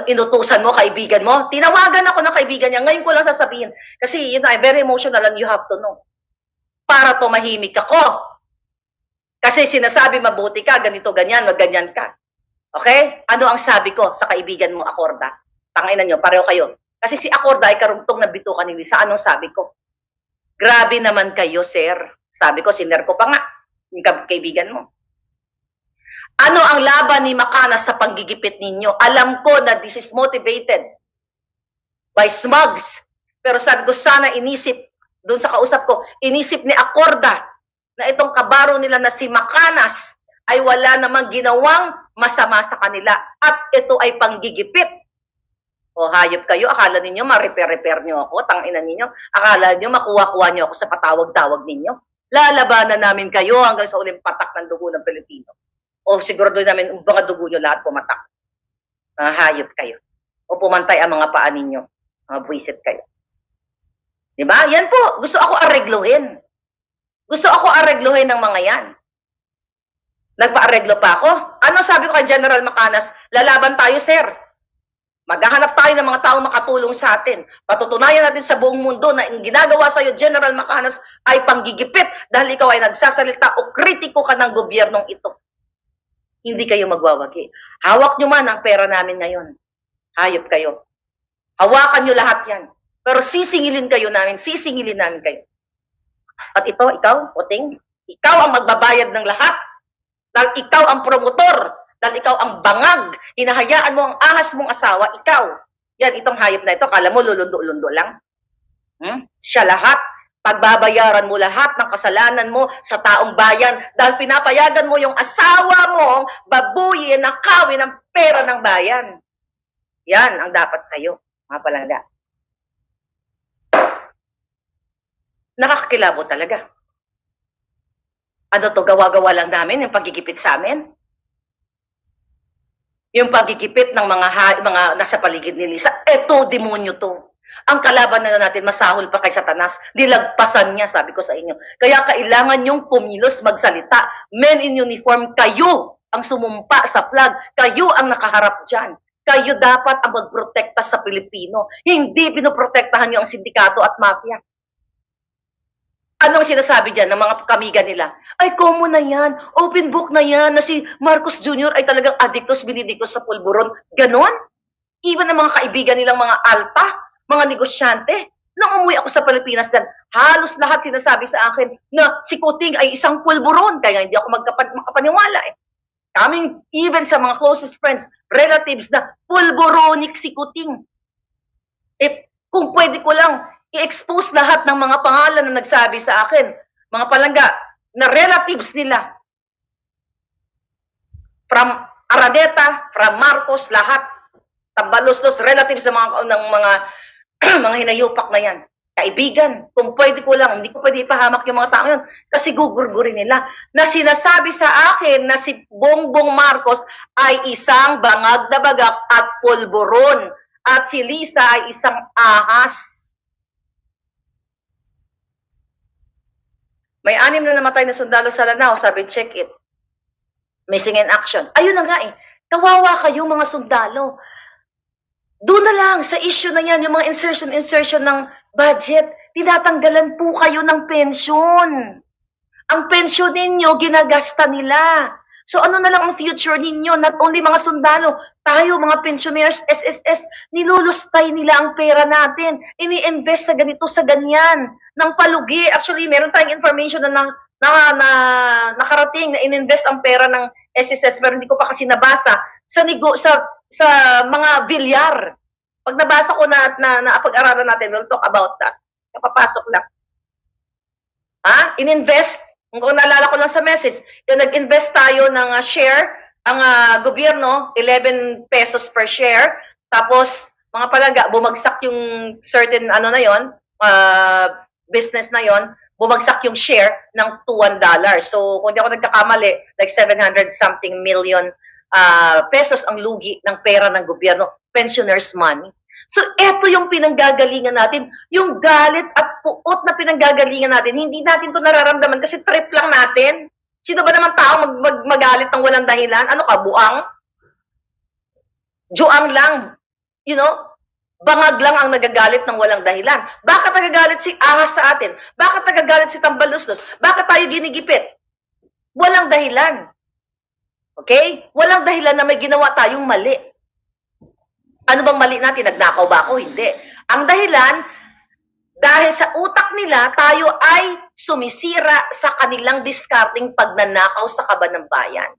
inutusan mo, kaibigan mo, tinawagan ako ng kaibigan niya. Ngayon ko lang sasabihin. Kasi, I'm very emotional and you have to know. Para tumahimik ako. Kasi sinasabi mabuti ka, ganito, ganyan, magganyan ka. Okay? Ano ang sabi ko sa kaibigan mo, Acorda? Tanginan nyo, pareho kayo. Kasi si Acorda ay karugtong na bitukan ni Lisa. Anong sabi ko? Grabe naman kayo, sir. Sabi ko, siner ko pa nga, yung kaibigan mo. Ano ang laban ni Macanas sa panggigipit ninyo? Alam ko na this is motivated by smugs. Pero sabi ko, sana inisip, doon sa kausap ko, inisip ni Acorda na itong kabaro nila na si Macanas ay wala namang ginawang masama sa kanila. At ito ay panggigipit. O hayop kayo, akala ninyo ma-repair nyo ako, tangina ninyo, akala nyo makuha-kuha nyo ako sa patawag-tawag ninyo. Lalabanan namin kayo hanggang sa uling patak ng dugo ng Pilipino. O sigurado namin, mga dugo nyo lahat pumatak. Hayop kayo. O pumantay ang mga paa ninyo. Mga buwisit kayo. Diba? Yan po, gusto ako aregluhin. Gusto ako aregluhin ng mga yan. Nagpa-areglo pa ako? Ano sabi ko kay General Macanas? Lalaban tayo, sir. Maghahanap tayo ng mga taong makatulong sa atin. Patutunayan natin sa buong mundo na ang ginagawa sa iyo, General Macanas, ay panggigipit dahil ikaw ay nagsasalita o kritiko ka ng gobyernong ito. Hindi kayo magwawagi. Hawak nyo man ang pera namin ngayon. Hayop kayo. Hawakan nyo lahat yan. Pero sisingilin namin kayo. At ikaw, Kuting, ikaw ang magbabayad ng lahat. Dahil ikaw ang promotor. Dahil ikaw ang bangag, hinahayaan mo ang ahas mong asawa, ikaw. Yan, itong hayop na ito, kala mo lulundo-lundo lang. Siya lahat, pagbabayaran mo lahat ng kasalanan mo sa taong bayan dahil pinapayagan mo yung asawa mong babuyin, nakawin ang pera ng bayan. Yan ang dapat sa'yo. mga palangga. Nakakakilabo talaga. Ano to, gawa-gawa lang namin yung pagigipit sa amin? Yung pagigipit ng mga nasa paligid ni Lisa, eto, demonyo to. Ang kalaban na natin, masahol pa kay Satanas. Dilagpasan niya, sabi ko sa inyo. Kaya kailangan yung pumilos, magsalita. Men in uniform, kayo ang sumumpa sa flag. Kayo ang nakaharap dyan. Kayo dapat ang magprotekta sa Pilipino. Hindi pinoprotektahan niyo ang sindikato at mafia. Anong sinasabi dyan ng mga kamiga nila? Ay, common na yan. Open book na yan na si Marcos Jr. ay talagang addictos, binidictos sa pulburon. Ganon? Even ang mga kaibigan nilang mga alta, mga negosyante. Nung umuwi ako sa Pilipinas dyan, halos lahat sinasabi sa akin na si Kuting ay isang pulburon. Kaya hindi ako makapaniwala eh. Kaming even sa mga closest friends, relatives na pulboronic si Kuting. Eh, kung pwede ko lang i-expose lahat ng mga pangalan na nagsabi sa akin, mga palangga, na relatives nila. From Araneta, from Marcos, lahat. Tabalos-los, relatives ng mga mga hinayupak na yan. Kaibigan, kung pwede ko lang, hindi ko pwede ipahamak yung mga tao yun kasi gugurgurin nila na sinasabi sa akin na si Bongbong Marcos ay isang bangag na bagak at pulburon at si Lisa ay isang ahas. May 6 na namatay na sundalo sa Lanao, sabi, check it. Missing in action. Ayun na nga eh. Kawawa kayo mga sundalo. Doon na lang sa issue na yan, yung mga insertion ng budget, tinatanggalan po kayo ng pensyon. Ang pensyon ninyo, ginagasta nila. So ano na lang ang future ninyo? Not only mga sundalo, tayo mga pensioners, SSS, nilulustay nila ang pera natin. Ini-invest sa ganito, sa ganyan. Ng palugi. Actually, meron tayong information na nakarating na ininvest ang pera ng SSS pero hindi ko pa kasi nabasa sa mga bilyar. Pag nabasa ko na pag-aralan natin, we'll talk about that. Kapapasok lang. Ha? Ininvest. Kung naalala ko lang sa message, yung nag-invest tayo ng share, ang gobyerno, 11 pesos per share. Tapos, mga palangga, bumagsak yung certain na yon, business na yon, bumagsak yung share ng $1. So, kung di ako nagkakamali, like 700 something million pesos ang lugi ng pera ng gobyerno, pensioners' money. So, eto yung pinanggagalingan natin, yung galit at puot na pinanggagalingan natin, hindi natin to nararamdaman kasi trip lang natin. Sino ba naman tao magalit ng walang dahilan? Ano ka, buang? Juang lang. You know? Bangag lang ang nagagalit ng walang dahilan. Bakit nagagalit si Ahas sa atin? Bakit nagagalit si Tambaluslos? Bakit tayo ginigipit? Walang dahilan. Okay? Walang dahilan na may ginawa tayong mali. Ano bang mali natin? Nagnakaw ba ako? Hindi. Ang dahilan, dahil sa utak nila, tayo ay sumisira sa kanilang discarding pagnanakaw sa kaban ng bayan.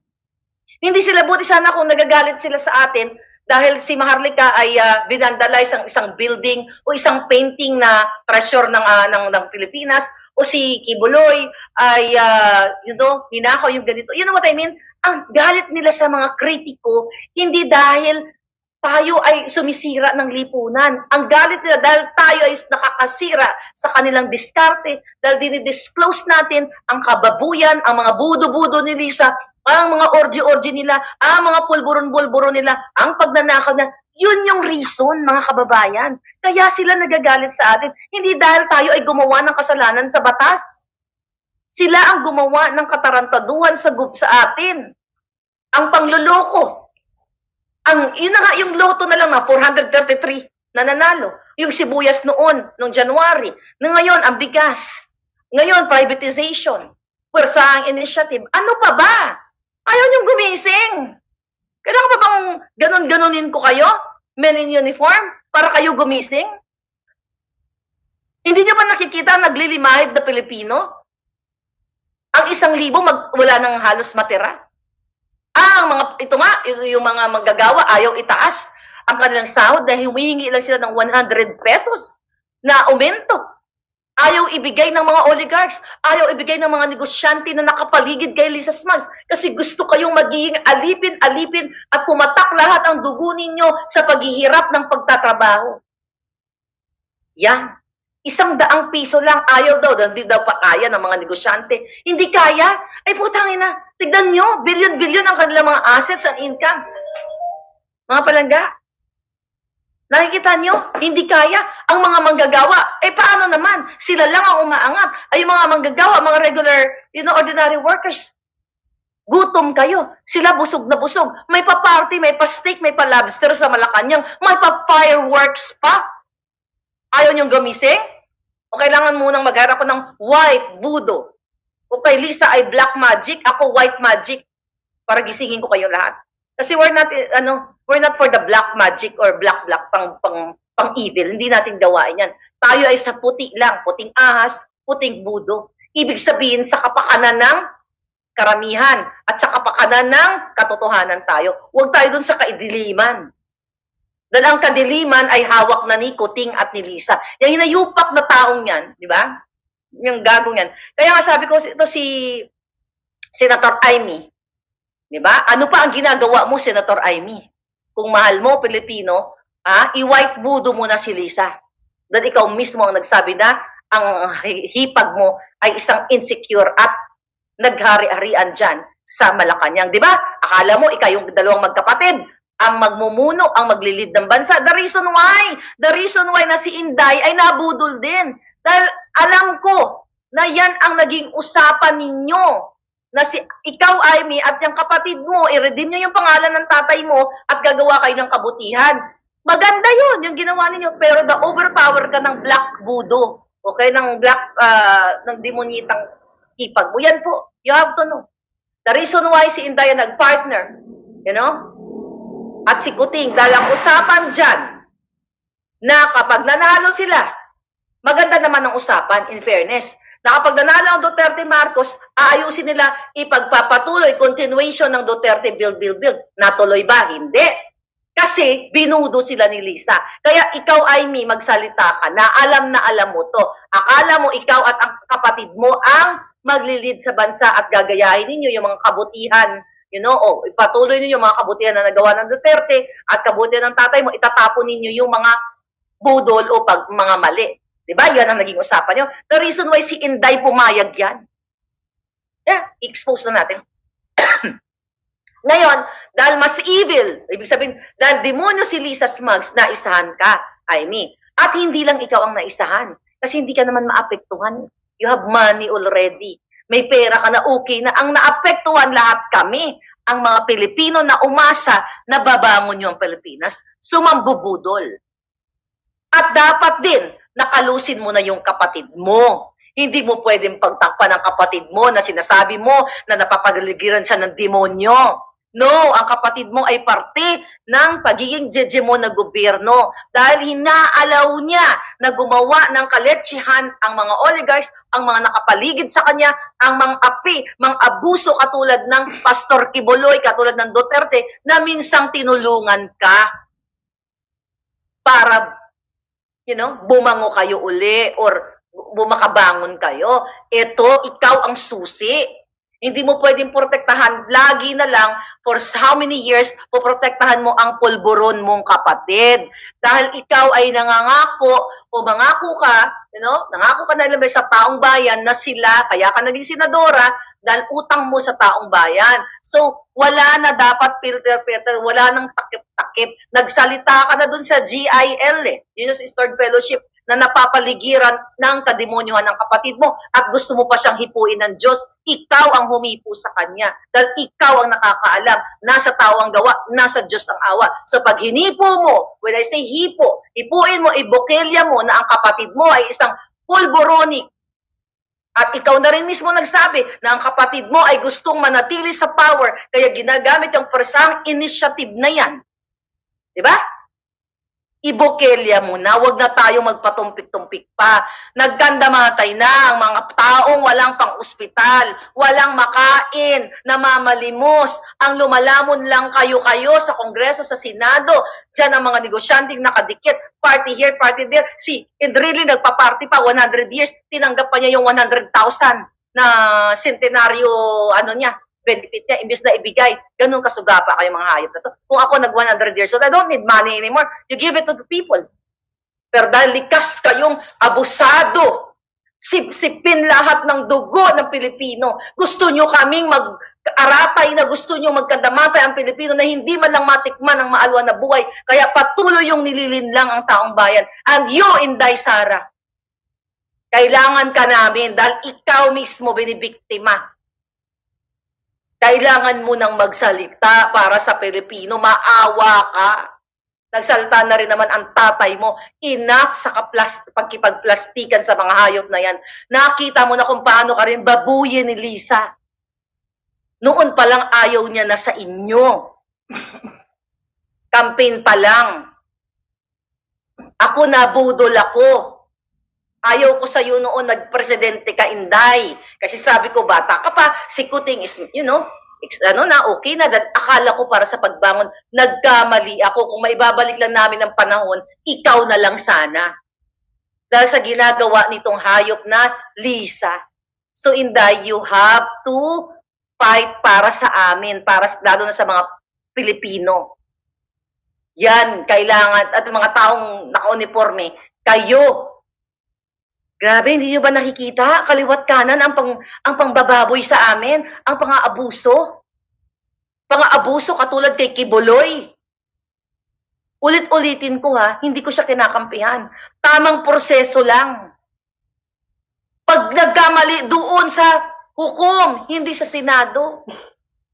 Hindi sila, buti sana kung nagagalit sila sa atin dahil si Maharlika ay binandalize ang isang building o isang painting na treasure ng Pilipinas o si Kibuloy ay ninakaw yung ganito. You know what I mean? Ang galit nila sa mga kritiko, hindi dahil tayo ay sumisira ng lipunan. Ang galit nila dahil tayo ay nakakasira sa kanilang diskarte, dahil dinidisclose natin ang kababuyan, ang mga budo-budo ni Lisa, ang mga orgy-orgy nila, ang mga pulburon-bulburon nila, ang pagnanakaw na, yun yung reason, mga kababayan. Kaya sila nagagalit sa atin. Hindi dahil tayo ay gumawa ng kasalanan sa batas. Sila ang gumawa ng katarantaduhan sa atin. Ang pangluloko. Yung loto na lang na 433 na nanalo. Yung sibuyas noong January. Na ngayon, ang bigas. Ngayon, privatization. Puwersahang initiative. Ano pa ba? Ayaw niyong gumising. Kailangan pa bang ganon-ganonin ko kayo? Men in uniform? Para kayo gumising? Hindi niyo ba nakikita ang naglilimahid na Pilipino? Ang 1,000 wala nang halos matira. Yung mga manggagawa ayaw itaas ang kanilang sahod dahil humihingi lang sila ng 100 pesos na aumento. Ayaw ibigay ng mga oligarchs, ayaw ibigay ng mga negosyante na nakapaligid kay Lisa Smugs kasi gusto kayong magiging alipin-alipin at pumatak lahat ang dugo ninyo sa paghihirap ng pagtatrabaho. Yan. 100 piso lang, ayaw daw, hindi daw pa kaya ng mga negosyante. Hindi kaya? Ay putangin na, tignan nyo, billion-billion ang kanilang mga assets and income. Mga palangga, nakikita nyo, hindi kaya. Ang mga manggagawa, paano naman? Sila lang ang umaangat. Ay yung mga manggagawa, mga regular, ordinary workers, gutom kayo. Sila busog na busog. May pa-party, may pa-steak, may pa-lobster sa Malacanang, may pa-fireworks pa. Ayaw niyong gumising? O kailangan munang magharap ko ng white voodoo. O kay Lisa ay black magic, ako white magic. Para gisingin ko kayo lahat. Kasi we're not for the black magic or black pang evil. Hindi natin gawain yan. Tayo ay sa puti lang, puting ahas, puting voodoo. Ibig sabihin sa kapakanan ng karamihan at sa kapakanan ng katotohanan tayo. Huwag tayo dun sa kaidiliman. Dahil ang kadiliman ay hawak na ni Kuting at ni Lisa. Yung hinayupak na taong yan, di ba? Yung gagong yan. Kaya nga sabi ko, ito si Senator Amy. Di ba? Ano pa ang ginagawa mo, Senator Amy? Kung mahal mo, Pilipino, i-white voodoo mo na si Lisa. Dahil ikaw mismo ang nagsabi na ang hipag mo ay isang insecure at naghari-harian dyan sa Malacanang. Di ba? Akala mo, ikaw yung dalawang magkapatid ang magmumuno, ang maglilid ng bansa. The reason why na si Inday ay nabudol din. Dahil alam ko na yan ang naging usapan ninyo. Na ikaw, Amy, at yung kapatid mo, i-redeem nyo yung pangalan ng tatay mo at gagawa kayo ng kabutihan. Maganda yun, yung ginawa ninyo. Pero the overpower ka ng black voodoo. Okay? Ng black, ng demonitang hipag mo. Yan po. You have to know. The reason why si Inday nag-partner, at si Kuting, dahil ang usapan dyan, na kapag nanalo sila, maganda naman ang usapan, in fairness, na kapag nanalo ang Duterte Marcos, aayusin nila ipagpapatuloy, continuation ng Duterte build. Natuloy ba? Hindi. Kasi binudo sila ni Lisa. Kaya ikaw, Amy, magsalita ka na alam mo to. Akala mo ikaw at ang kapatid mo ang maglilid sa bansa at gagayahin ninyo yung mga kabutihan, ipatuloy ninyo yung mga kabutihan na nagawa ng Duterte at kabutihan ng tatay mo, itatapon ninyo yung mga budol o mga mali. Diba? Yan ang naging usapan nyo. The reason why si Inday pumayag yan. I-expose na natin. Ngayon, dahil mas evil, ibig sabihin, dahil demonyo si Lisa Smugs, naisahan ka, Amy. At hindi lang ikaw ang naisahan. Kasi hindi ka naman maapektuhan. You have money already. May pera ka na okay na. Ang naapektuhan lahat kami, ang mga Pilipino na umasa na babangon yung Pilipinas, sumambubudol. At dapat din, nakalusin mo na yung kapatid mo. Hindi mo pwedeng pagtakpan ng kapatid mo na sinasabi mo na napapagaligiran siya ng demonyo. No, ang kapatid mo ay parte ng pagiging hegemon na gobyerno dahil hinaalaw niya na gumawa ng kaletsihan ang mga oligarchs, ang mga nakapaligid sa kanya, ang mga api, mga abuso katulad ng Pastor Kibuloy, katulad ng Duterte, na minsang tinulungan ka para, bumango kayo uli or bumakabangon kayo. Ito, ikaw ang susi. Hindi mo pwedeng protektahan, lagi na lang, for how many years, poprotektahan mo ang pulburon mong kapatid. Dahil ikaw ay nangangako, o mangako ka, nangako ka na lang sa taong bayan na sila, kaya ka naging senadora, dahil utang mo sa taong bayan. So, wala na dapat filter, wala nang takip-takip. Nagsalita ka na dun sa GIL, Jesus is Third Fellowship, na napapaligiran ng kademonyohan ng kapatid mo at gusto mo pa siyang hipuin ng Diyos, ikaw ang humipo sa Kanya. Dahil ikaw ang nakakaalam, nasa tao ang gawa, nasa Diyos ang awa. So pag hinipo mo, when I say hipo, hipuin mo, ibokelya mo na ang kapatid mo ay isang pulboronic. At ikaw na rin mismo nagsabi na ang kapatid mo ay gustong manatili sa power, kaya ginagamit yung persang initiative na yan. Diba? Ibokelya mo na, wag na tayo magpatumpik-tumpik pa. Nagkandamatay na ang mga taong walang pang-ospital, walang makain, namamalimos, ang lumalamon lang kayo-kayo sa Kongreso, sa Senado, dyan ang mga negosyanteng nakadikit, party here, party there. Si Indrilli nagpa-party pa, 100 years, tinanggap pa niya yung 100,000 na centenaryo, niya, benefit niya, imbes na ibigay. Ganun kasugapa kayo mga hayop na to. Kung ako nag 100 years old, I don't need money anymore. You give it to the people. Pero dahil likas kayong abusado, sip-sipin lahat ng dugo ng Pilipino. Gusto nyo kaming mag-aratay na gusto nyo magkadamatay ang Pilipino na hindi man lang matikman ang maalwan na buhay. Kaya patuloy yung nililinlang ang taong bayan. And you, Inday Sara, kailangan ka namin dahil ikaw mismo binibiktima. Kailangan mo nang magsalita para sa Pilipino. Maawa ka. Nagsalita na rin naman ang tatay mo. Inak sa pagkipagplastikan sa mga hayop na yan. Nakita mo na kung paano ka rin babuyin ni Lisa. Noon pa lang ayaw niya na sa inyo. Campaign pa lang. Ako nabudol ako. Ayaw ko sa'yo noon, nagpresidente ka, Inday. Kasi sabi ko, bata ka pa, si Kuting is, okay na. Akala ko para sa pagbangon, nagkamali ako. Kung maibabalik lang namin ang panahon, ikaw na lang sana. Dahil sa ginagawa nitong hayop na Lisa. So, Inday, you have to fight para sa amin, lalo na sa mga Pilipino. Yan, kailangan, at mga taong naka-uniforme, kayo, grabe, hindi nyo ba nakikita? Kaliwat kanan ang pangbababoy sa amin, ang pang-aabuso. Pang-aabuso katulad kay Kibuloy. Ulit-ulitin ko hindi ko siya kinakampihan. Tamang proseso lang. Pag nagkamali doon sa hukom, hindi sa Senado.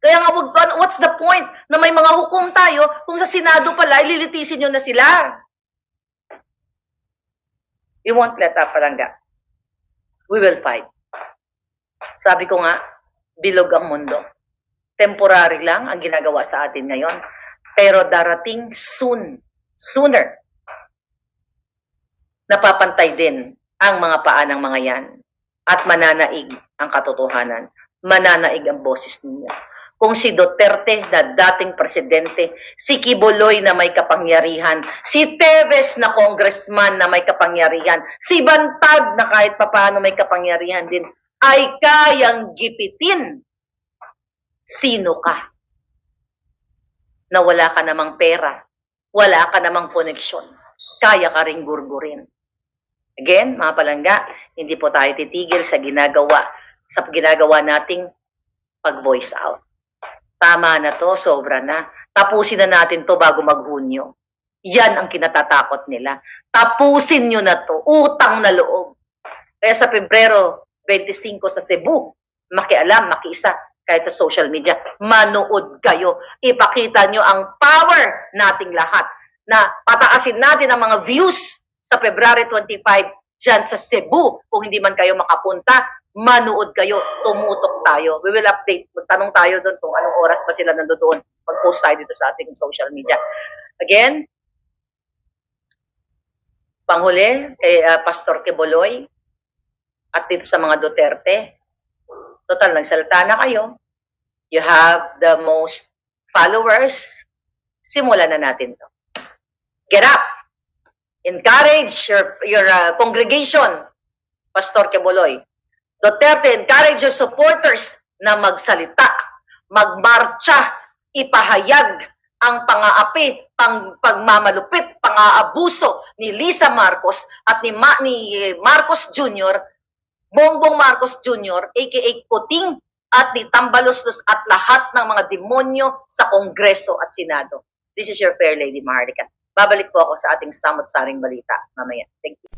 Kaya nga, what's the point na may mga hukom tayo kung sa Senado pala, ililitisin nyo na sila. We won't let up, Palangga. We will fight. Sabi ko nga, bilog ang mundo. Temporary lang ang ginagawa sa atin ngayon. Pero darating sooner, napapantay din ang mga paa ng mga yan. At mananaig ang katotohanan. Mananaig ang boses ninyo. Kung si Duterte na dating presidente, si Kibuloy na may kapangyarihan, si Teves na congressman na may kapangyarihan, si Bantag na kahit papaano may kapangyarihan din, ay kayang gipitin. Sino ka? Na wala ka namang pera, wala ka namang koneksyon, kaya ka ring gurgurin. Again, mga palangga, hindi po tayo titigil sa ginagawa nating pag-voice out. Tama na to, sobra na. Tapusin na natin to bago mag-Hunyo. Yan ang kinatatakot nila. Tapusin nyo na to. Utang na loob. Kaya sa Pebrero 25 sa Cebu, makialam, makiisa, kahit sa social media, manood kayo. Ipakita nyo ang power nating lahat na pataasin natin ang mga views sa February 25 dyan sa Cebu. Kung hindi man kayo makapunta, manood kayo, tumutok tayo. We will update. Magtanong tayo doon kung anong oras pa sila nandoon. Mag-post tayo dito sa ating social media. Again, panghuli kay Pastor Kibuloy at dito sa mga Duterte. Total, nagsalita na kayo. You have the most followers. Simulan na natin to. Get up! Encourage your congregation, Pastor Kibuloy. Duterte, encourage your supporters na magsalita, magmarcha, ipahayag ang pang-aapi, pagmamalupit, pang-aabuso ni Lisa Marcos at ni Marcos Jr., Bongbong Marcos Jr., aka Kuting, at ni Tambalos at lahat ng mga demonyo sa Kongreso at Senado. This is your Fair Lady Maharlika. Babalik po ako sa ating samot-saring balita mamaya. Thank you.